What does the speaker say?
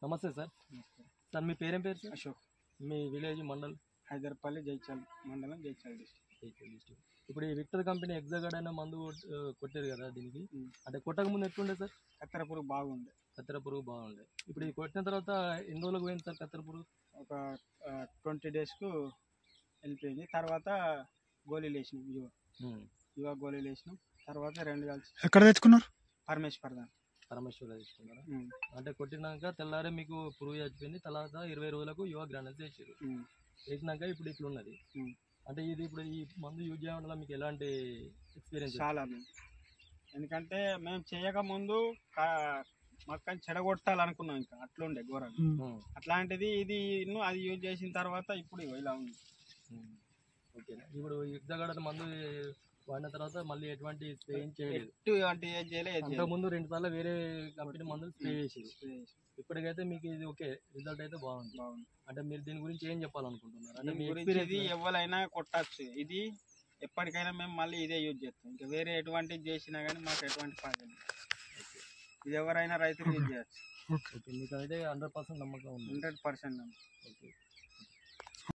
నమస్తే sir. Sir మీ పేరేం పేరు సార్? అశోక్. మీ విలేజ్ మండల్? హైదర్పల్లి, జైచల్ మండలం, జైచల్ డిస్ట్రిక్ట్. ఇప్పుడు ఈ విక్టర్ కంపెనీ ఎగ్జాగార్డ్ అనే మందు కొట్టారు కదా దీనికి, అంటే కొట్టక ముందు ఎట్లుండే సార్? కత్తెర పురుగు బాగుండే. కత్తెర పురుగు బాగుండే. ఇప్పుడు ఇది కొట్టిన తర్వాత ఎన్ని రోజులకు పోయింది సార్ కత్తెర పురుగు? ఒక 20 డేస్కు వెళ్ళిపోయింది. తర్వాత గోళీలు వేసినాం, యువ గోళీలు వేసినాం. తర్వాత 2 కలిసి. ఎక్కడ తెచ్చుకున్నారు? పరమేశ్వర్ తెచ్చుకున్నారా? అంటే కొట్టినాక తెల్లారే మీకు పురుగు చచ్చిపోయింది. తర్వాత 20 రోజులకు యువ గ్రానెల్స్ వేసారు. వేసినాక ఇప్పుడు ఇట్లా ఉన్నది. అంటే ఇది ఇప్పుడు ఈ మందు యూజ్ చేయడం వల్ల మీకు ఎలాంటి ఎక్స్పీరియన్స్? చాలా. ఎందుకంటే మేము చేయక ముందు మొక్కని చెడగొట్టాలనుకున్నాం, ఇంకా అట్లుండే ఘోరంగా. అట్లాంటిది ఇది అది యూజ్ చేసిన తర్వాత ఇప్పుడు ఇలా ఉంది. ఓకే. ఇప్పుడు ఎగ్జాగార్డ్ మందు వాడిన తర్వాత మళ్ళీ ఎటువంటి స్ప్రే చేయలేదు? అంతకుముందు 2 సార్లు వేరే కంపెనీ మందులు స్ప్రే చేసేది. ఇప్పటికైతే మీకు ఇది ఓకే, రిజల్ట్ అయితే బాగుంది. అంటే మీరు దీని గురించి ఏం చెప్పాలనుకుంటున్నారు? అంటే ఇది ఎవరైనా కొట్టచ్చు. ఇది ఎప్పటికైనా మేము మళ్ళీ ఇదే యూజ్ చేస్తాం. ఇంకా వేరే ఎటువంటి చేసినా కానీ మాకు ఎటువంటి ఫాయిదా లేదు. ఇది ఎవరైనా రైతులు యూజ్ చేయొచ్చు. ఓకే, మీకు అయితే 100% నమ్మకం ఉంది? 100% నమ్మకం. ఓకే.